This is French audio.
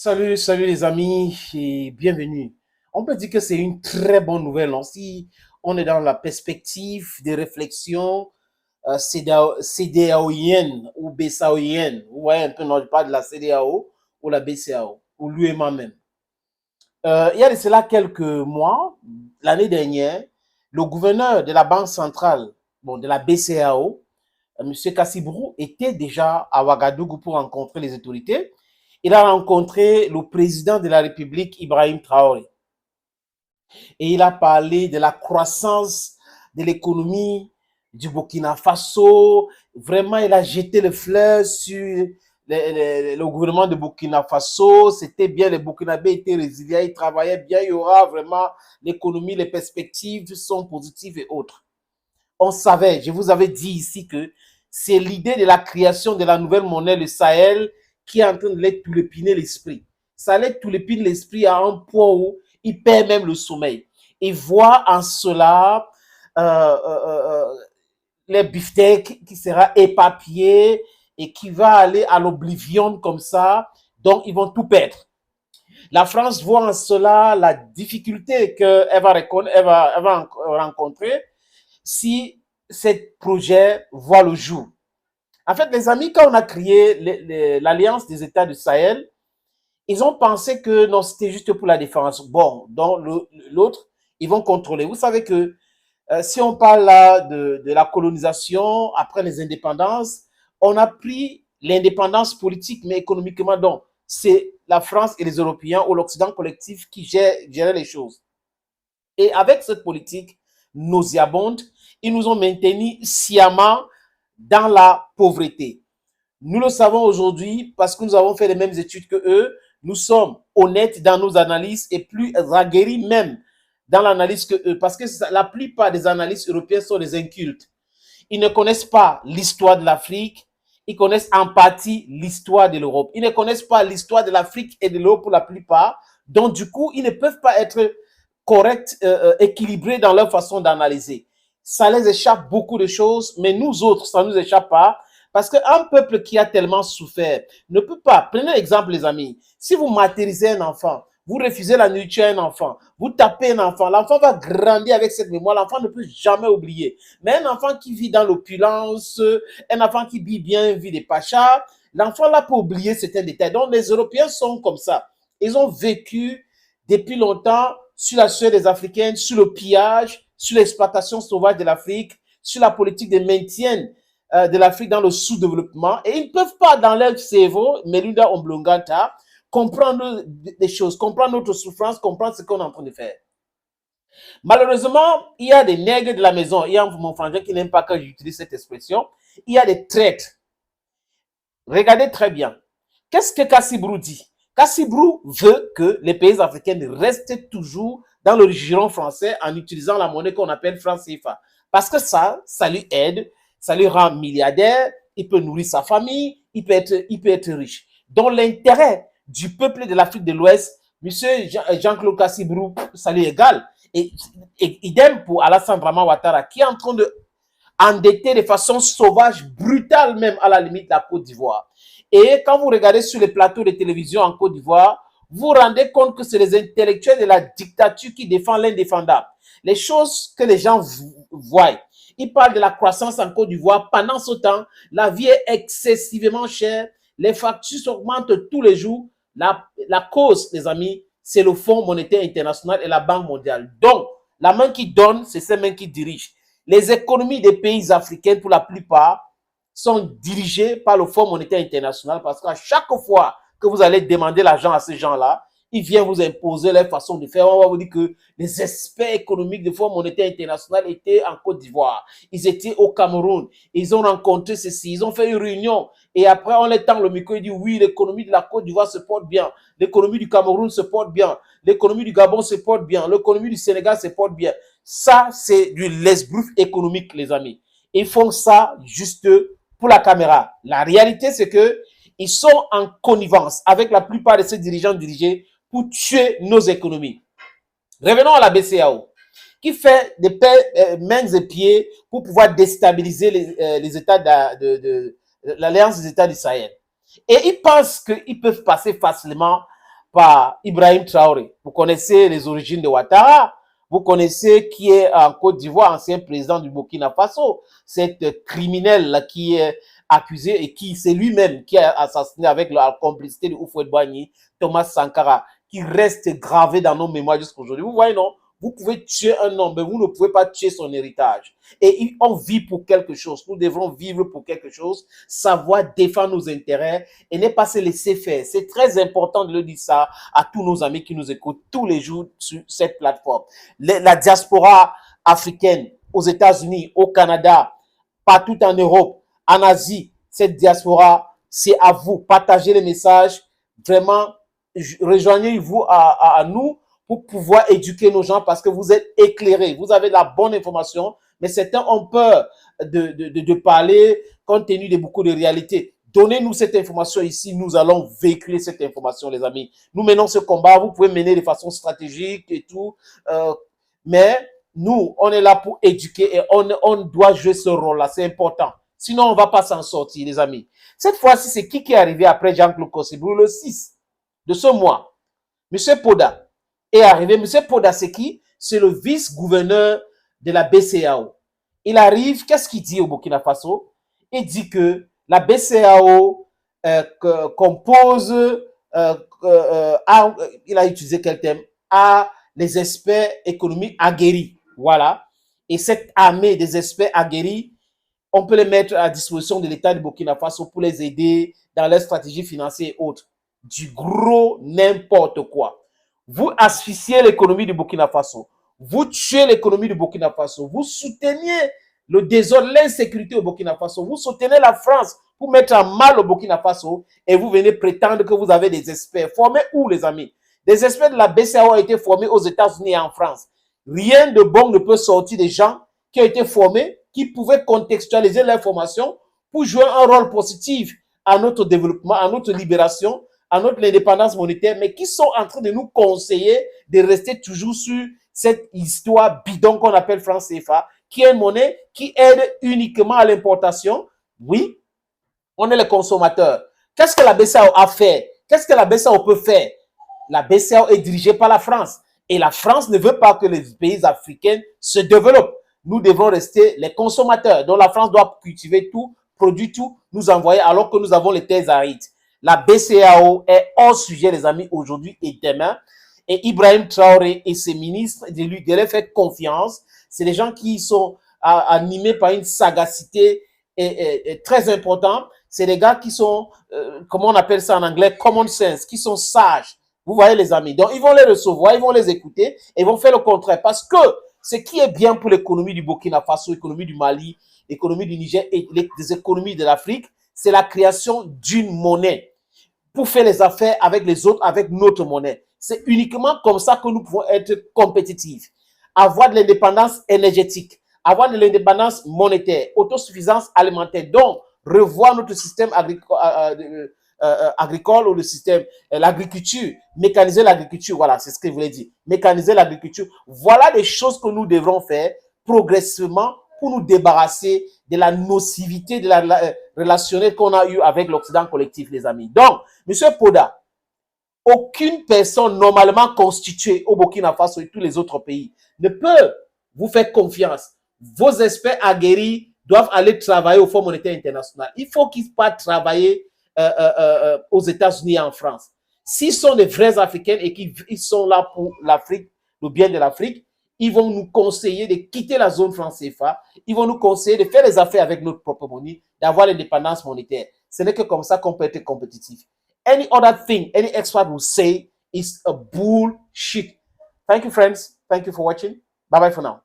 Salut les amis et bienvenue. On peut dire que c'est une très bonne nouvelle, hein. Si on est dans la perspective des réflexions CDAOiennes ou BCAOiennes. Vous voyez un peu, non, je parle de la CDAO ou la BCAO ou l'UEMA même. Il y a de cela quelques mois, l'année dernière, le gouverneur de la Banque centrale, bon, de la BCAO, M. Kassibrou, était déjà à Ouagadougou pour rencontrer les autorités. Il a rencontré le président de la République, Ibrahim Traoré. Et il a parlé de la croissance de l'économie du Burkina Faso. Vraiment, il a jeté le fleur sur le gouvernement de Burkina Faso. C'était bien, les Burkinabés étaient résilients, ils travaillaient bien. Il y aura vraiment l'économie, les perspectives sont positives et autres. On savait, je vous avais dit ici que c'est l'idée de la création de la nouvelle monnaie, le Sahel, qui est en train de les toulépiner l'esprit. Ça les toulépine l'esprit à un point où il perd même le sommeil. Il voit en cela euh, euh, euh, les beefsteaks qui sera éparpillé et qui va aller à l'oblivion comme ça. Donc, ils vont tout perdre. La France voit en cela la difficulté qu'elle va rencontrer si ce projet voit le jour. En fait, les amis, quand on a créé l'Alliance des États du Sahel, ils ont pensé que non, c'était juste pour la défense. Bon, dans l'autre, ils vont contrôler. Vous savez que si on parle là de la colonisation après les indépendances, on a pris l'indépendance politique, mais économiquement, donc, c'est la France et les Européens ou l'Occident collectif qui géraient les choses. Et avec cette politique nauséabonde, ils nous ont maintenus sciemment dans la pauvreté. Nous le savons aujourd'hui parce que nous avons fait les mêmes études que eux. Nous sommes honnêtes dans nos analyses et plus aguerris même dans l'analyse que eux. Parce que la plupart des analystes européens sont des incultes. Ils ne connaissent pas l'histoire de l'Afrique. Ils connaissent en partie l'histoire de l'Europe. Ils ne connaissent pas l'histoire de l'Afrique et de l'Europe pour la plupart. Donc, du coup, ils ne peuvent pas être corrects, équilibrés dans leur façon d'analyser. Ça les échappe beaucoup de choses, mais nous autres, ça ne nous échappe pas. Parce qu'un peuple qui a tellement souffert ne peut pas. Prenez l'exemple, les amis. Si vous martyrisez un enfant, vous refusez la nourriture à un enfant, vous tapez un enfant, l'enfant va grandir avec cette mémoire, l'enfant ne peut jamais oublier. Mais un enfant qui vit dans l'opulence, un enfant qui vit bien, vit des pachas, l'enfant là peut oublier certains détails. Donc les Européens sont comme ça. Ils ont vécu depuis longtemps sur la sueur des Africains, sur le pillage, sur l'exploitation sauvage de l'Afrique, sur la politique de maintien de l'Afrique dans le sous-développement. Et ils ne peuvent pas, dans leur cerveau, Melinda Omblongata, comprendre des choses, comprendre notre souffrance, comprendre ce qu'on est en train de faire. Malheureusement, il y a des nègres de la maison. Il y a mon frangin qui n'aime pas quand j'utilise cette expression. Il y a des traîtres. Regardez très bien. Qu'est-ce que Kassibrou dit? Kassibrou veut que les pays africains restent toujours dans le giron français en utilisant la monnaie qu'on appelle franc CFA. Parce que ça lui aide, ça lui rend milliardaire, il peut nourrir sa famille, il peut être riche. Donc l'intérêt du peuple de l'Afrique de l'Ouest, monsieur Jean-Claude Kassibrou, ça lui est égal. Et idem pour Alassane Draman Ouattara, qui est en train de endetté de façon sauvage, brutale même à la limite la Côte d'Ivoire. Et quand vous regardez sur les plateaux de télévision en Côte d'Ivoire, vous vous rendez compte que c'est les intellectuels de la dictature qui défendent l'indéfendable. Les choses que les gens voient. Ils parlent de la croissance en Côte d'Ivoire. Pendant ce temps, la vie est excessivement chère. Les factures augmentent tous les jours. La cause, les amis, c'est le Fonds monétaire international et la Banque mondiale. Donc, la main qui donne, c'est celle même qui dirige. Les économies des pays africains, pour la plupart, sont dirigées par le Fonds monétaire international parce qu'à chaque fois que vous allez demander l'argent à ces gens-là, ils viennent vous imposer leur façon de faire. On va vous dire que les experts économiques du Fonds monétaire international étaient en Côte d'Ivoire. Ils étaient au Cameroun. Ils ont rencontré ceci. Ils ont fait une réunion. Et après, on les tend le micro et dit oui, l'économie de la Côte d'Ivoire se porte bien. L'économie du Cameroun se porte bien. L'économie du Gabon se porte bien. L'économie du Sénégal se porte bien. Ça, c'est du l'esbrouf économique, les amis. Ils font ça juste pour la caméra. La réalité, c'est que ils sont en connivence avec la plupart de ces dirigeants dirigés pour tuer nos économies. Revenons à la BCAO, qui fait des mains et pieds pour pouvoir déstabiliser les États de l'Alliance des États du Sahel. Et ils pensent qu'ils peuvent passer facilement par Ibrahim Traoré. Vous connaissez les origines de Ouattara. Vous connaissez qui est en Côte d'Ivoire, ancien président du Burkina Faso. Cet criminel là qui est accusé et qui c'est lui-même qui a assassiné avec la complicité de Houphouët-Boigny, Thomas Sankara, qui reste gravé dans nos mémoires jusqu'aujourd'hui. Vous voyez, non? Vous pouvez tuer un homme, mais vous ne pouvez pas tuer son héritage. Et on vit pour quelque chose. Nous devons vivre pour quelque chose, savoir défendre nos intérêts et ne pas se laisser faire. C'est très important de le dire ça à tous nos amis qui nous écoutent tous les jours sur cette plateforme. La diaspora africaine aux États-Unis, au Canada, partout en Europe, en Asie, cette diaspora, c'est à vous. Partagez les messages. Vraiment, rejoignez-vous à nous pour pouvoir éduquer nos gens parce que vous êtes éclairés, vous avez la bonne information, mais certains ont peur de parler compte tenu de beaucoup de réalités. Donnez-nous cette information ici, nous allons véhiculer cette information, les amis. Nous menons ce combat, vous pouvez mener de façon stratégique et tout, mais nous, on est là pour éduquer et on doit jouer ce rôle-là, c'est important. Sinon, on ne va pas s'en sortir, les amis. Cette fois-ci, c'est qui est arrivé après Jean-Claude Kossebou le 6 de ce mois? Monsieur Poda est arrivé. Monsieur Poda, c'est qui? C'est le vice-gouverneur de la BCEAO. Il arrive, qu'est-ce qu'il dit au Burkina Faso? Il dit que la BCEAO compose, il a utilisé quel thème? À les experts économiques aguerris. Voilà. Et cette armée des experts aguerris, on peut les mettre à disposition de l'État du Burkina Faso pour les aider dans leur stratégie financière et autres. Du gros n'importe quoi. Vous asphyxiez l'économie du Burkina Faso. Vous tuez l'économie du Burkina Faso. Vous souteniez le désordre, l'insécurité au Burkina Faso. Vous soutenez la France pour mettre en mal au Burkina Faso et vous venez prétendre que vous avez des experts. Formés où, les amis? Des experts de la BCEAO ont été formés aux États-Unis et en France. Rien de bon ne peut sortir des gens qui ont été formés, qui pouvaient contextualiser l'information pour jouer un rôle positif à notre développement, à notre libération, à notre indépendance monétaire, mais qui sont en train de nous conseiller de rester toujours sur cette histoire bidon qu'on appelle franc CFA, qui est une monnaie qui aide uniquement à l'importation. Oui, on est les consommateurs. Qu'est-ce que la BCEAO a fait? Qu'est-ce que la BCEAO peut faire? La BCEAO est dirigée par la France. Et la France ne veut pas que les pays africains se développent. Nous devons rester les consommateurs. Donc la France doit cultiver tout, produire tout, nous envoyer alors que nous avons les terres arides. La BCEAO est hors sujet, les amis, aujourd'hui et demain. Et Ibrahim Traoré et ses ministres, de leur faire confiance. C'est des gens qui sont animés par une sagacité très importante. C'est des gars qui sont, comment on appelle ça en anglais, common sense, qui sont sages. Vous voyez, les amis. Donc, ils vont les recevoir, ils vont les écouter et ils vont faire le contraire. Parce que ce qui est bien pour l'économie du Burkina Faso, l'économie du Mali, l'économie du Niger et les économies de l'Afrique, c'est la création d'une monnaie pour faire les affaires avec les autres, avec notre monnaie. C'est uniquement comme ça que nous pouvons être compétitifs. Avoir de l'indépendance énergétique, avoir de l'indépendance monétaire, autosuffisance alimentaire. Donc, revoir notre système agricole ou le système, l'agriculture, mécaniser l'agriculture, voilà, c'est ce que je voulais dire. Mécaniser l'agriculture. Voilà des choses que nous devrons faire progressivement pour nous débarrasser de la nocivité de la relationnelle qu'on a eue avec l'Occident collectif, les amis. Donc, Monsieur Poda, aucune personne normalement constituée au Burkina Faso et tous les autres pays ne peut vous faire confiance. Vos experts aguerris doivent aller travailler au Fonds monétaire international. Il faut qu'ils partent travailler aux États-Unis et en France. S'ils sont des vrais Africains et qu'ils sont là pour l'Afrique, le bien de l'Afrique, ils vont nous conseiller de quitter la zone franc CFA. Ils vont nous conseiller de faire des affaires avec notre propre monnaie, d'avoir l'indépendance monétaire. Ce n'est que comme ça qu'on peut être compétitif. Any other thing, any expert will say is a bullshit. Thank you, friends. Thank you for watching. Bye-bye for now.